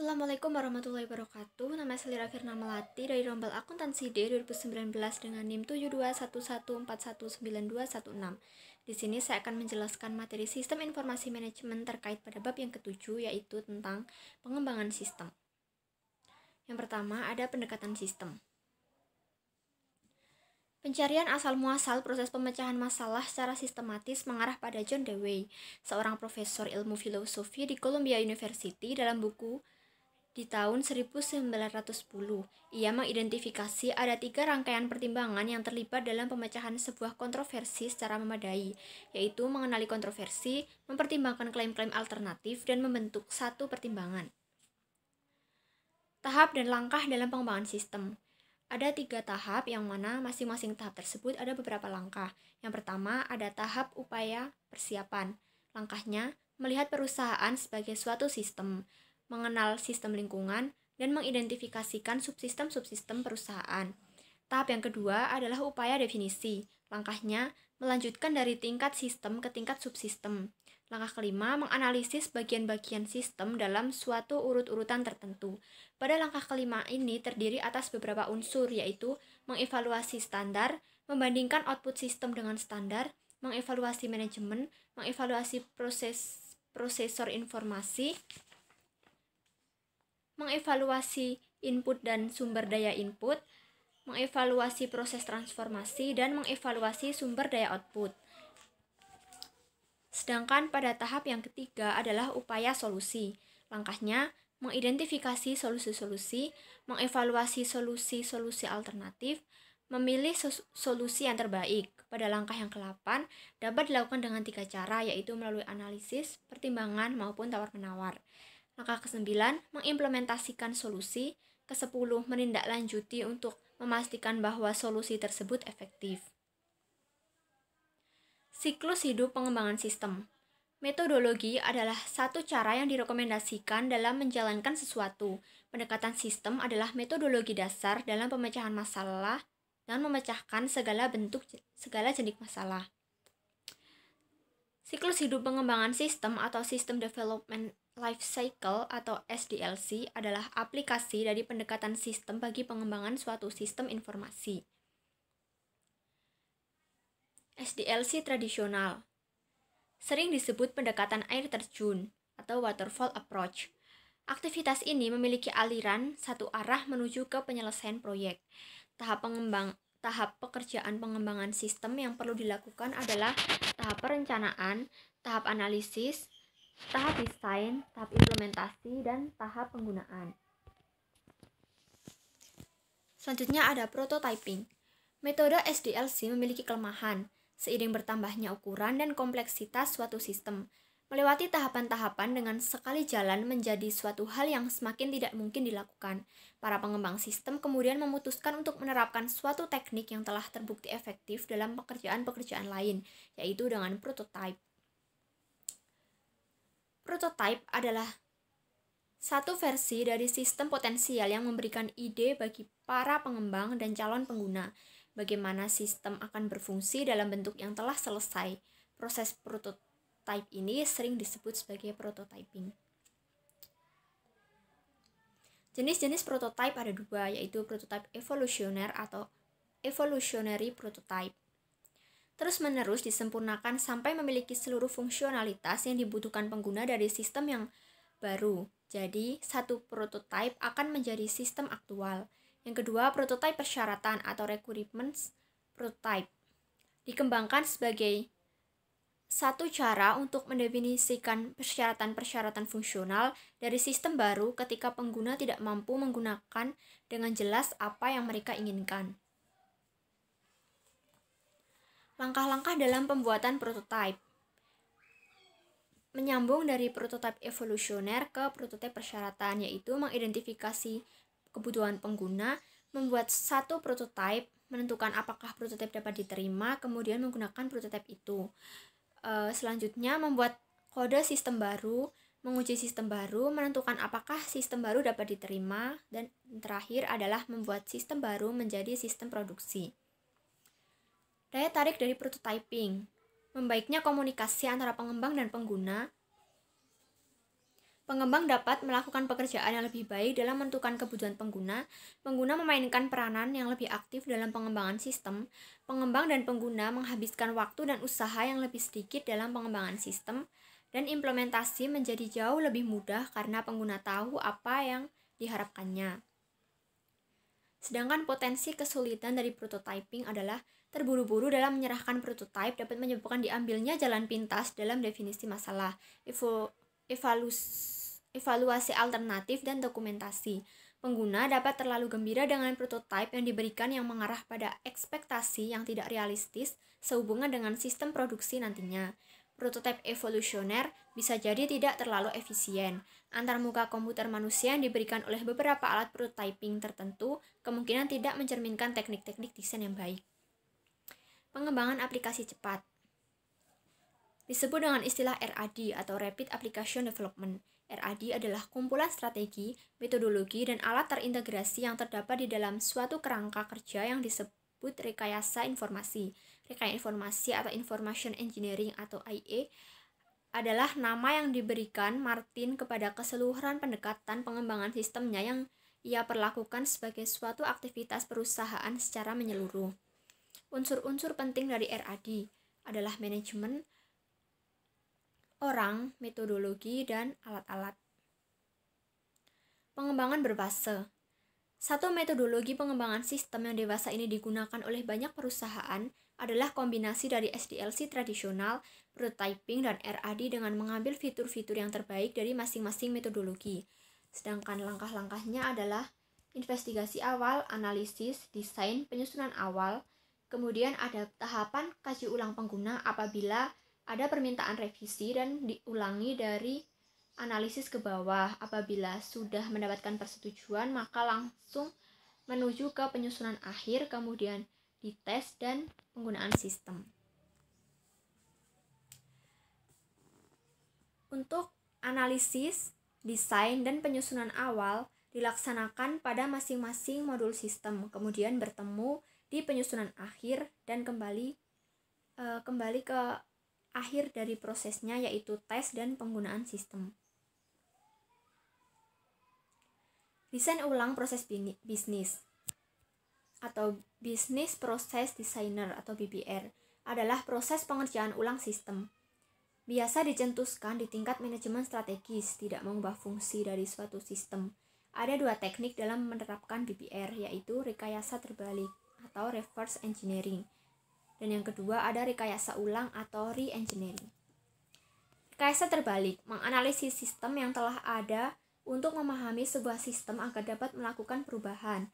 Assalamualaikum warahmatullahi wabarakatuh. Nama saya Selira Firna Melati dari Rombel Akuntansi D 2019 dengan NIM 7211419216. Di sini saya akan menjelaskan materi Sistem Informasi Manajemen terkait pada bab yang ketujuh, yaitu tentang pengembangan sistem. Yang pertama, ada pendekatan sistem. Pencarian asal-muasal proses pemecahan masalah secara sistematis mengarah pada John Dewey, seorang profesor ilmu filosofi di Columbia University. Dalam buku di tahun 1910, ia mengidentifikasi ada 3 rangkaian pertimbangan yang terlibat dalam pemecahan sebuah kontroversi secara memadai, yaitu mengenali kontroversi, mempertimbangkan klaim-klaim alternatif, dan membentuk satu pertimbangan. Tahap dan langkah dalam pengembangan sistem. Ada 3 tahap, yang mana masing-masing tahap tersebut ada beberapa langkah. Yang pertama, ada tahap upaya persiapan. Langkahnya, melihat perusahaan sebagai suatu sistem, mengenal sistem lingkungan, dan mengidentifikasikan subsistem-subsistem perusahaan. Tahap yang kedua adalah upaya definisi. Langkahnya, melanjutkan dari tingkat sistem ke tingkat subsistem. Langkah kelima, menganalisis bagian-bagian sistem dalam suatu urut-urutan tertentu. Pada langkah kelima ini terdiri atas beberapa unsur, yaitu mengevaluasi standar, membandingkan output sistem dengan standar, mengevaluasi manajemen, mengevaluasi prosesor informasi, mengevaluasi input dan sumber daya input, mengevaluasi proses transformasi, dan mengevaluasi sumber daya output. Sedangkan pada tahap yang ketiga adalah upaya solusi. Langkahnya, mengidentifikasi solusi-solusi, mengevaluasi solusi-solusi alternatif, memilih solusi yang terbaik. Pada langkah yang ke-8 dapat dilakukan dengan 3 cara, yaitu melalui analisis, pertimbangan, maupun tawar-menawar. Langkah ke-9, mengimplementasikan solusi. Ke-10, menindaklanjuti untuk memastikan bahwa solusi tersebut efektif. Siklus hidup pengembangan sistem. Metodologi adalah satu cara yang direkomendasikan dalam menjalankan sesuatu. Pendekatan sistem adalah metodologi dasar dalam pemecahan masalah dan memecahkan segala jenis masalah. Siklus hidup pengembangan sistem atau System Development Life Cycle atau SDLC adalah aplikasi dari pendekatan sistem bagi pengembangan suatu sistem informasi. SDLC tradisional sering disebut pendekatan air terjun atau waterfall approach. Aktivitas ini memiliki aliran satu arah menuju ke penyelesaian proyek. Tahap pekerjaan pengembangan sistem yang perlu dilakukan adalah tahap perencanaan, tahap analisis, tahap desain, tahap implementasi, dan tahap penggunaan. Selanjutnya ada prototyping. Metode SDLC memiliki kelemahan. Seiring bertambahnya ukuran dan kompleksitas suatu sistem, melewati tahapan-tahapan dengan sekali jalan menjadi suatu hal yang semakin tidak mungkin dilakukan. Para pengembang sistem kemudian memutuskan untuk menerapkan suatu teknik yang telah terbukti efektif dalam pekerjaan-pekerjaan lain, yaitu dengan prototype. Prototype adalah satu versi dari sistem potensial yang memberikan ide bagi para pengembang dan calon pengguna bagaimana sistem akan berfungsi dalam bentuk yang telah selesai. Proses prototype ini sering disebut sebagai prototyping. Jenis-jenis prototype ada 2, yaitu prototype evolusioner atau evolutionary prototype. Terus-menerus disempurnakan sampai memiliki seluruh fungsionalitas yang dibutuhkan pengguna dari sistem yang baru. Jadi, satu prototype akan menjadi sistem aktual. Yang kedua, prototype persyaratan atau requirements prototype. Dikembangkan sebagai satu cara untuk mendefinisikan persyaratan-persyaratan fungsional dari sistem baru ketika pengguna tidak mampu menggunakan dengan jelas apa yang mereka inginkan. Langkah-langkah dalam pembuatan prototype. Menyambung dari prototype evolusioner ke prototype persyaratan, yaitu mengidentifikasi kebutuhan pengguna, membuat satu prototype, menentukan apakah prototype dapat diterima, kemudian menggunakan prototype itu. Selanjutnya membuat kode sistem baru, menguji sistem baru, menentukan apakah sistem baru dapat diterima, dan terakhir adalah membuat sistem baru menjadi sistem produksi. Daya tarik dari prototyping. Membaiknya komunikasi antara pengembang dan pengguna. Pengembang dapat melakukan pekerjaan yang lebih baik dalam menentukan kebutuhan pengguna. Pengguna memainkan peranan yang lebih aktif dalam pengembangan sistem. Pengembang dan pengguna menghabiskan waktu dan usaha yang lebih sedikit dalam pengembangan sistem. Dan implementasi menjadi jauh lebih mudah karena pengguna tahu apa yang diharapkannya. Sedangkan potensi kesulitan dari prototyping adalah terburu-buru dalam menyerahkan prototype dapat menyebabkan diambilnya jalan pintas dalam definisi masalah, evaluasi alternatif, dan dokumentasi. Pengguna dapat terlalu gembira dengan prototipe yang diberikan yang mengarah pada ekspektasi yang tidak realistis sehubungan dengan sistem produksi nantinya. Prototipe evolusioner bisa jadi tidak terlalu efisien. Antarmuka komputer manusia yang diberikan oleh beberapa alat prototyping tertentu kemungkinan tidak mencerminkan teknik-teknik desain yang baik. Pengembangan aplikasi cepat disebut dengan istilah RAD atau Rapid Application Development. RAD adalah kumpulan strategi, metodologi, dan alat terintegrasi yang terdapat di dalam suatu kerangka kerja yang disebut rekayasa informasi. Rekayasa informasi atau Information Engineering atau IA adalah nama yang diberikan Martin kepada keseluruhan pendekatan pengembangan sistemnya yang ia perlakukan sebagai suatu aktivitas perusahaan secara menyeluruh. Unsur-unsur penting dari RAD adalah manajemen orang, metodologi, dan alat-alat. Pengembangan berfase. Satu metodologi pengembangan sistem yang dewasa ini digunakan oleh banyak perusahaan adalah kombinasi dari SDLC tradisional, prototyping, dan RAD dengan mengambil fitur-fitur yang terbaik dari masing-masing metodologi. Sedangkan langkah-langkahnya adalah investigasi awal, analisis, desain, penyusunan awal, kemudian ada tahapan kaji ulang pengguna apabila ada permintaan revisi dan diulangi dari analisis ke bawah. Apabila sudah mendapatkan persetujuan, maka langsung menuju ke penyusunan akhir, kemudian dites dan penggunaan sistem. Untuk analisis, desain, dan penyusunan awal dilaksanakan pada masing-masing modul sistem, kemudian bertemu di penyusunan akhir dan kembali ke akhir dari prosesnya, yaitu tes dan penggunaan sistem. Desain ulang proses bisnis atau Business Process Designer atau BPR adalah proses pengerjaan ulang sistem. Biasa dicetuskan di tingkat manajemen strategis, tidak mengubah fungsi dari suatu sistem. Ada dua teknik dalam menerapkan BPR, yaitu rekayasa terbalik atau reverse engineering. Dan yang kedua ada rekayasa ulang atau re-engineering. Rekayasa terbalik menganalisis sistem yang telah ada untuk memahami sebuah sistem agar dapat melakukan perubahan.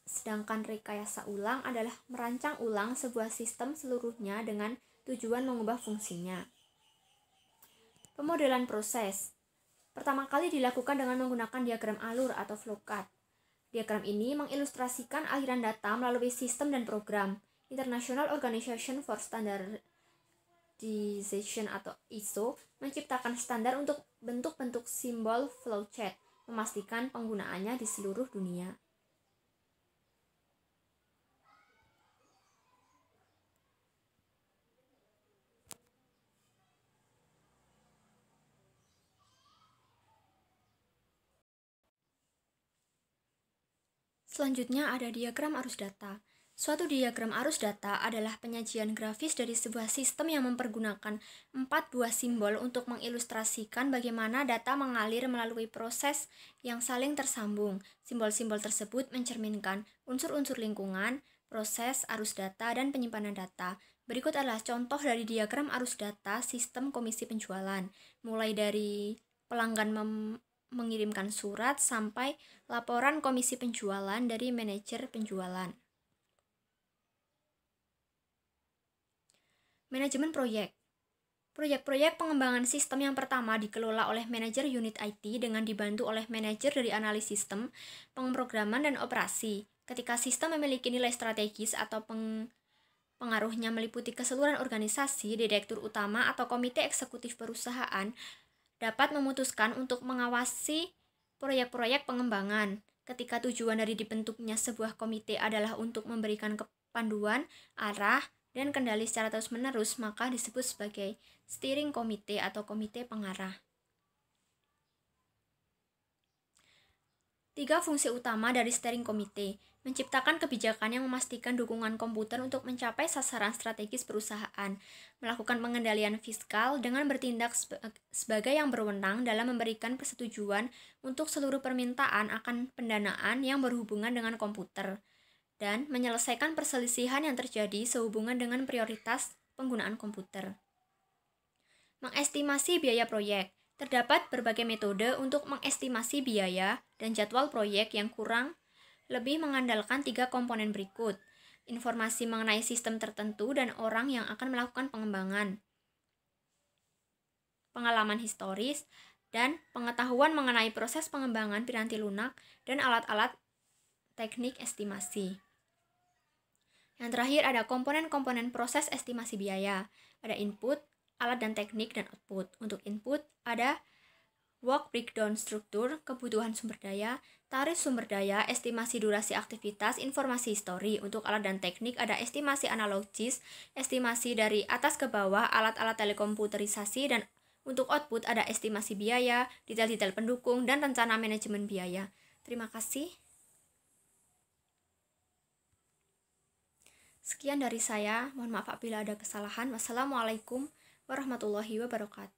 Sedangkan rekayasa ulang adalah merancang ulang sebuah sistem seluruhnya dengan tujuan mengubah fungsinya. Pemodelan proses pertama kali dilakukan dengan menggunakan diagram alur atau flowchart. Diagram ini mengilustrasikan aliran data melalui sistem dan program. International Organization for Standardization atau ISO menciptakan standar untuk bentuk-bentuk simbol flowchart, memastikan penggunaannya di seluruh dunia. Selanjutnya ada diagram arus data. Suatu diagram arus data adalah penyajian grafis dari sebuah sistem yang mempergunakan 4 buah simbol untuk mengilustrasikan bagaimana data mengalir melalui proses yang saling tersambung. Simbol-simbol tersebut mencerminkan unsur-unsur lingkungan, proses, arus data, dan penyimpanan data. Berikut adalah contoh dari diagram arus data sistem komisi penjualan, mulai dari pelanggan mengirimkan surat sampai laporan komisi penjualan dari manajer penjualan. Manajemen proyek. Proyek-proyek pengembangan sistem yang pertama dikelola oleh manajer unit IT dengan dibantu oleh manajer dari analis sistem, pemrograman, dan operasi. Ketika sistem memiliki nilai strategis atau pengaruhnya meliputi keseluruhan organisasi, direktur utama atau komite eksekutif perusahaan dapat memutuskan untuk mengawasi proyek-proyek pengembangan. Ketika tujuan dari dibentuknya sebuah komite adalah untuk memberikan panduan, arah, dan kendali secara terus-menerus, maka disebut sebagai steering komite atau komite pengarah. Tiga fungsi utama dari steering committee: menciptakan kebijakan yang memastikan dukungan komputer untuk mencapai sasaran strategis perusahaan, melakukan pengendalian fiskal dengan bertindak sebagai yang berwenang dalam memberikan persetujuan untuk seluruh permintaan akan pendanaan yang berhubungan dengan komputer, dan menyelesaikan perselisihan yang terjadi sehubungan dengan prioritas penggunaan komputer. Mengestimasi biaya proyek. Terdapat berbagai metode untuk mengestimasi biaya dan jadwal proyek yang kurang lebih mengandalkan tiga komponen berikut: informasi mengenai sistem tertentu dan orang yang akan melakukan pengembangan, pengalaman historis, dan pengetahuan mengenai proses pengembangan piranti lunak dan alat-alat teknik estimasi. Yang terakhir ada komponen-komponen proses estimasi biaya. Ada input, alat dan teknik, dan output. Untuk input ada work breakdown struktur, kebutuhan sumber daya, tarif sumber daya, estimasi durasi aktivitas, informasi histori. Untuk alat dan teknik ada estimasi analogis, estimasi dari atas ke bawah, alat-alat telekomputerisasi, dan untuk output ada estimasi biaya, detail-detail pendukung, dan rencana manajemen biaya. Terima kasih. Sekian dari saya, mohon maaf apabila ada kesalahan. Wassalamualaikum warahmatullahi wabarakatuh.